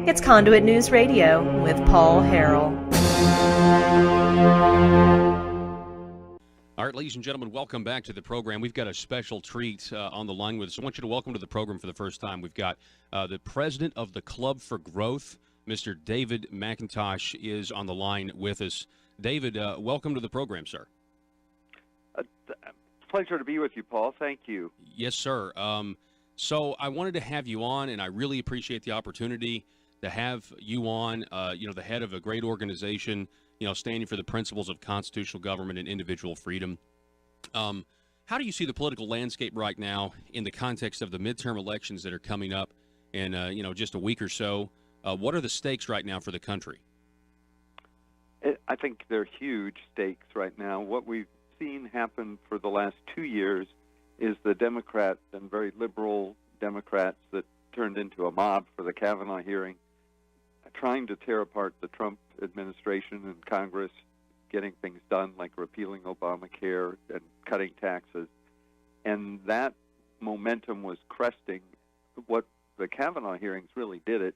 It's Conduit News Radio with Paul Harrell. All right, ladies and gentlemen, welcome back to the program. We've got a special treat on the line with us. I want you to welcome to the program for the first time. We've got the president of the Club for Growth, Mr. David McIntosh, is on the line with us. David, welcome to the program, sir. Pleasure to be with you, Paul. Thank you. Yes, sir. So I wanted to have you on, and I really appreciate the opportunity to have you on, the head of a great organization, standing for the principles of constitutional government and individual freedom. How do you see the political landscape right now in the context of the midterm elections that are coming up in, just a week or so? What are the stakes right now for the country? I think they're huge stakes right now. What we've seen happen for the last 2 years is the Democrats and very liberal Democrats that turned into a mob for the Kavanaugh hearing, trying to tear apart the Trump administration and Congress, getting things done like repealing Obamacare and cutting taxes. And that momentum was cresting. What the Kavanaugh hearings really did it,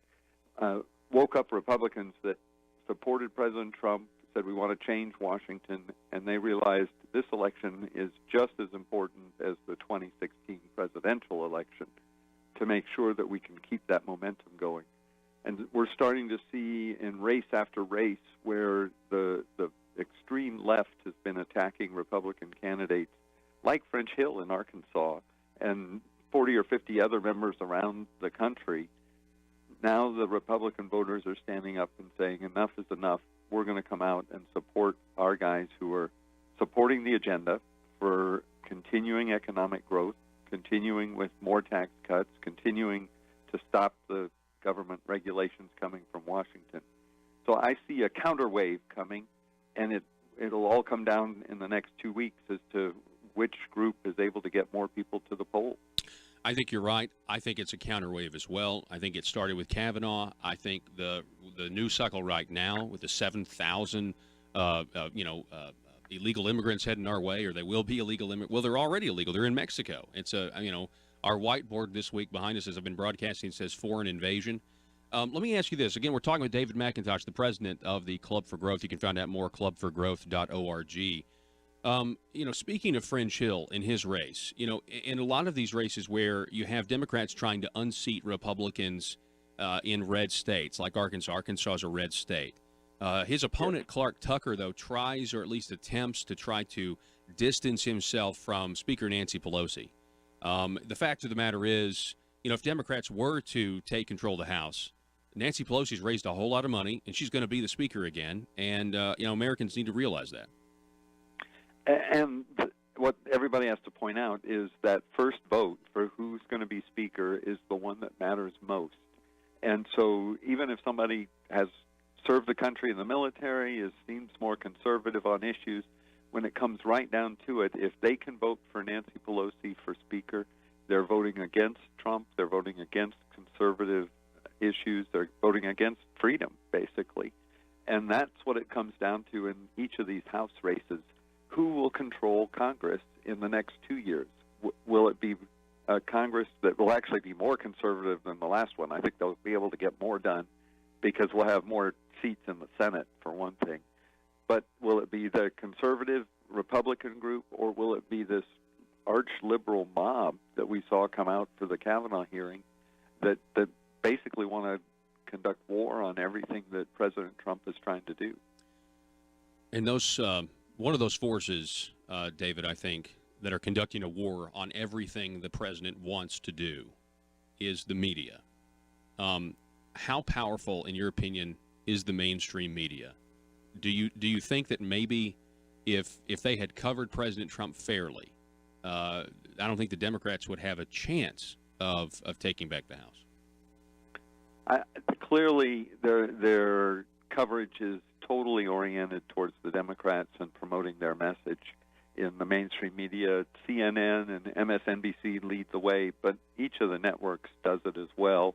woke up Republicans that supported President Trump, said we want to change Washington, and they realized this election is just as important as the 2016 presidential election to make sure that we can keep that momentum going. And we're starting to see in race after race where the extreme left has been attacking Republican candidates like French Hill in Arkansas and 40 or 50 other members around the country. Now the Republican voters are standing up and saying enough is enough. We're going to come out and support our guys who are supporting the agenda for continuing economic growth, continuing with more tax cuts, continuing to stop the government regulations coming from Washington. So I see a counterwave coming, and it'll all come down in the next 2 weeks as to which group is able to get more people to the polls. I think you're right. I think it's a counterwave as well. I think it started with Kavanaugh. I think the news cycle right now with the 7,000 illegal immigrants heading our way, or they will be illegal immigrants. Well, they're already illegal. They're in Mexico. It's our whiteboard this week behind us, as I've been broadcasting, says foreign invasion. Let me ask you this. Again, we're talking with David McIntosh, the president of the Club for Growth. You can find out more at clubforgrowth.org. Speaking of French Hill in his race, in a lot of these races where you have Democrats trying to unseat Republicans in red states, like Arkansas. Arkansas is a red state. His opponent, Clark Tucker, though, tries or at least attempts to try to distance himself from Speaker Nancy Pelosi. The fact of the matter is, if Democrats were to take control of the House, Nancy Pelosi's raised a whole lot of money, and she's going to be the Speaker again, and Americans need to realize that. And what everybody has to point out is that first vote for who's going to be Speaker is the one that matters most. And so even if somebody has served the country in the military, seems more conservative on issues, when it comes right down to it, if they can vote for Nancy Pelosi for Speaker, they're voting against Trump, they're voting against conservative issues, they're voting against freedom, basically. And that's what it comes down to in each of these House races. Who will control Congress in the next 2 years? Will it be a Congress that will actually be more conservative than the last one? I think they'll be able to get more done because we'll have more seats in the Senate, for one thing. But will it be the conservative Republican group, or will it be this arch-liberal mob that we saw come out for the Kavanaugh hearing that basically want to conduct war on everything that President Trump is trying to do? And those one of those forces, David, I think, that are conducting a war on everything the president wants to do is the media. How powerful, in your opinion, is the mainstream media? Do you think that maybe if they had covered President Trump fairly, I don't think the Democrats would have a chance of taking back the House? Clearly, their coverage is totally oriented towards the Democrats and promoting their message. In the mainstream media, CNN and MSNBC lead the way, but each of the networks does it as well.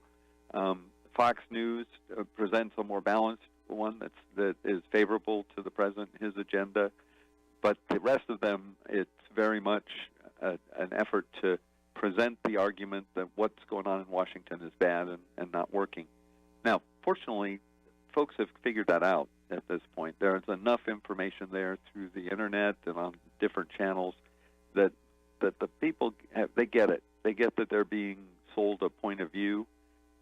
Fox News presents a more balanced one that is favorable to the president and his agenda, but the rest of them, it's very much an effort to present the argument that what's going on in Washington is bad and not working. Now, fortunately, folks have figured that out at this point. There's enough information there through the internet and on different channels that the people they get it. They get that they're being sold a point of view,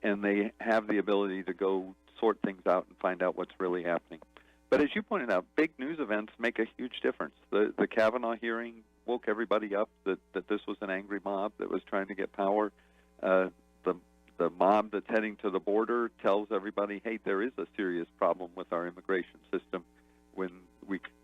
and they have the ability to go sort things out and find out what's really happening. But as you pointed out, big news events make a huge difference. The Kavanaugh hearing woke everybody up that this was an angry mob that was trying to get power. The mob that's heading to the border tells everybody, hey, there is a serious problem with our immigration system when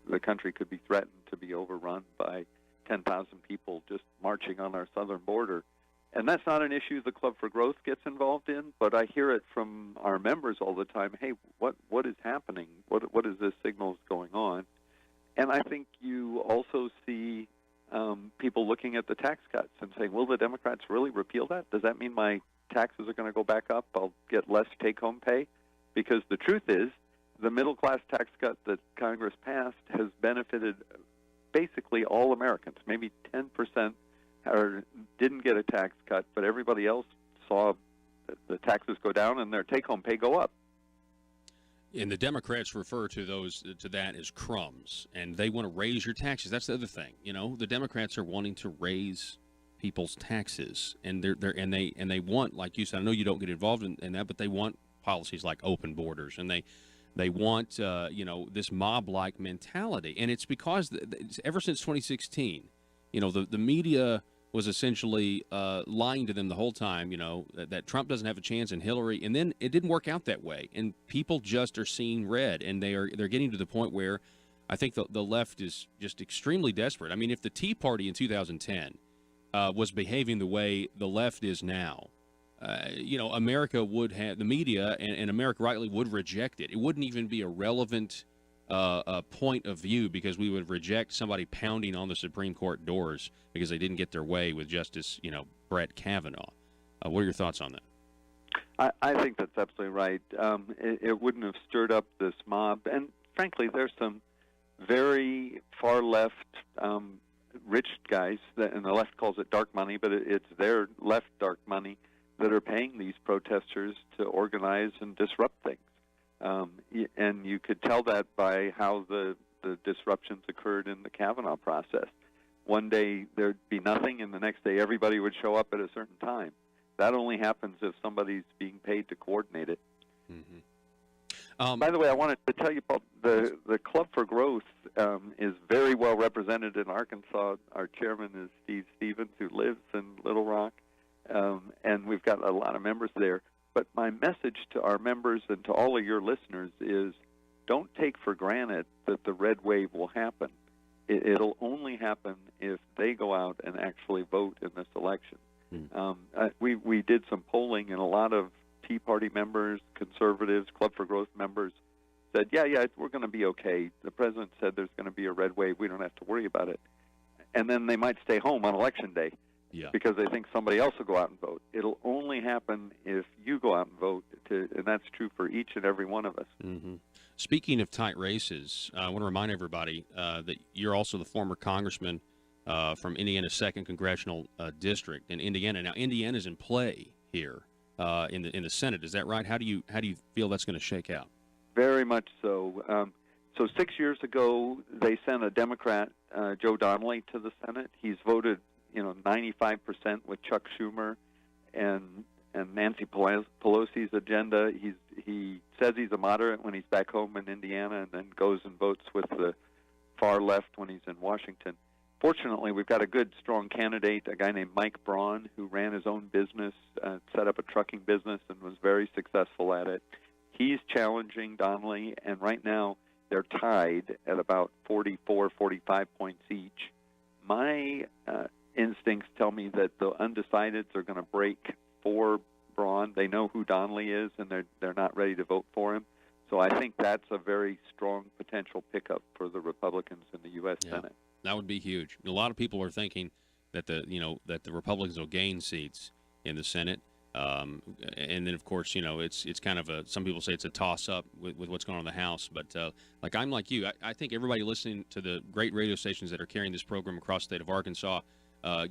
the country could be threatened to be overrun by 10,000 people just marching on our southern border. And that's not an issue the Club for Growth gets involved in, but I hear it from our members all the time. Hey, what is happening? What is this signals going on? And I think you also see people looking at the tax cuts and saying, will the Democrats really repeal that? Does that mean my taxes are going to go back up? I'll get less take-home pay? Because the truth is, the middle-class tax cut that Congress passed has benefited basically all Americans. Maybe 10% didn't get a tax cut, but everybody else saw the taxes go down and their take-home pay go up. And the Democrats refer to that as crumbs, and they want to raise your taxes. That's the other thing, The Democrats are wanting to raise people's taxes, and they want, like you said, I know you don't get involved in that, but they want policies like open borders, and they want this mob-like mentality, and it's because ever since 2016, the media was essentially lying to them the whole time, that Trump doesn't have a chance and Hillary, and then it didn't work out that way, and people just are seeing red, and they're getting to the point where I think the left is just extremely desperate. I mean, if the Tea Party in 2010 was behaving the way the left is now, America would have, the media and America rightly would reject it. It wouldn't even be a relevant point of view because we would reject somebody pounding on the Supreme Court doors because they didn't get their way with Justice, Brett Kavanaugh. What are your thoughts on that? I think that's absolutely right. It wouldn't have stirred up this mob. And frankly, there's some very far left rich guys, and the left calls it dark money, but it's their left dark money that are paying these protesters to organize and disrupt things. And you could tell that by how the disruptions occurred in the Kavanaugh process. One day there'd be nothing, and the next day everybody would show up at a certain time. That only happens if somebody's being paid to coordinate it. Mm-hmm. By the way, I wanted to tell you, Paul, the Club for Growth is very well represented in Arkansas. Our chairman is Steve Stevens, who lives in Little Rock, and we've got a lot of members there. But my message to our members and to all of your listeners is don't take for granted that the red wave will happen. It'll only happen if they go out and actually vote in this election. We did some polling, and a lot of Tea Party members, conservatives, Club for Growth members said, yeah, we're going to be okay. The president said there's going to be a red wave. We don't have to worry about it. And then they might stay home on Election Day because they think somebody else will go out and vote. It'll only happen if you go out and vote, and that's true for each and every one of us. Mm-hmm. Speaking of tight races, I want to remind everybody that you're also the former congressman from Indiana's 2nd Congressional District in Indiana. Now, Indiana's in play here in the Senate. Is that right? How do you feel that's going to shake out? Very much so. So 6 years ago, they sent a Democrat, Joe Donnelly, to the Senate. He's voted, 95% with Chuck Schumer and Nancy Pelosi's agenda. He says he's a moderate when he's back home in Indiana, and then goes and votes with the far left when he's in Washington. Fortunately, we've got a good, strong candidate, a guy named Mike Braun, who ran his own business, set up a trucking business, and was very successful at it. He's challenging Donnelly, and right now they're tied at about 44, 45 points each. My instincts tell me that the undecideds are going to break for Braun. They know who Donnelly is, and they're not ready to vote for him. So I think that's a very strong potential pickup for the Republicans in the U.S. Senate. That would be huge. A lot of people are thinking that the Republicans will gain seats in the Senate, and then of course it's kind of some people say it's a toss-up with what's going on in the House. But I'm like you, I think everybody listening to the great radio stations that are carrying this program across the state of Arkansas,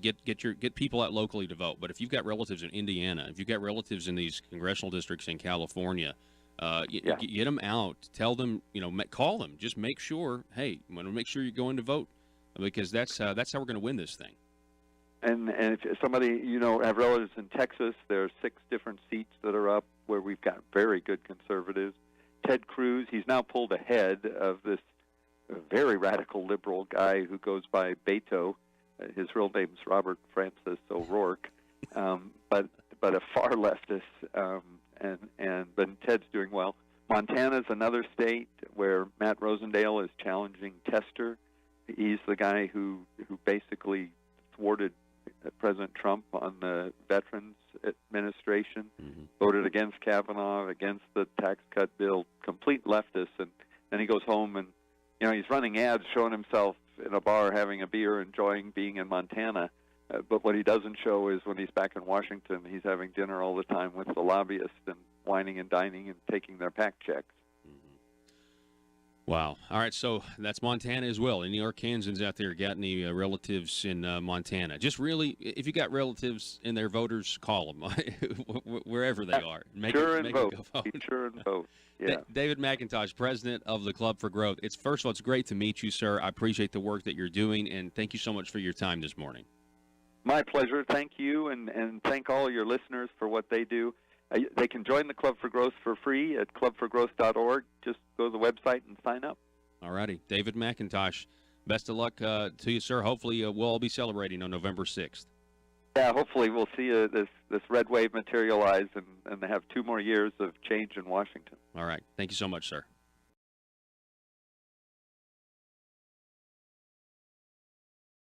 get people out locally to vote. But if you've got relatives in Indiana, if you've got relatives in these congressional districts in California, Yeah. Get them out. Tell them, call them. Just make sure, hey, want to make sure you're going to vote, because that's how we're going to win this thing. And if somebody, have relatives in Texas, there are 6 different seats that are up where we've got very good conservatives. Ted Cruz, he's now pulled ahead of this very radical liberal guy who goes by Beto. His real name's Robert Francis O'Rourke, but a far leftist, but Ted's doing well. Montana's another state where Matt Rosendale is challenging Tester. He's the guy who basically thwarted President Trump on the Veterans Administration, voted against Kavanaugh, against the tax cut bill, complete leftist, and then he goes home and he's running ads showing himself in a bar having a beer, enjoying being in Montana. But what he doesn't show is when he's back in Washington, he's having dinner all the time with the lobbyists and whining and dining and taking their PAC checks. Wow. All right, so that's Montana as well. Any Arkansans out there got any relatives in Montana? Just really, if you got relatives in their voters, call them wherever they are. Make and vote. Go vote. Be sure and vote. Yeah. David McIntosh, president of the Club for Growth. First of all, it's great to meet you, sir. I appreciate the work that you're doing, and thank you so much for your time this morning. My pleasure. Thank you, and thank all your listeners for what they do. They can join the Club for Growth for free at clubforgrowth.org. Just go to the website and sign up. All righty. David McIntosh, best of luck to you, sir. Hopefully we'll all be celebrating on November 6th. Yeah, hopefully we'll see this red wave materialize and have 2 more years of change in Washington. All right. Thank you so much, sir.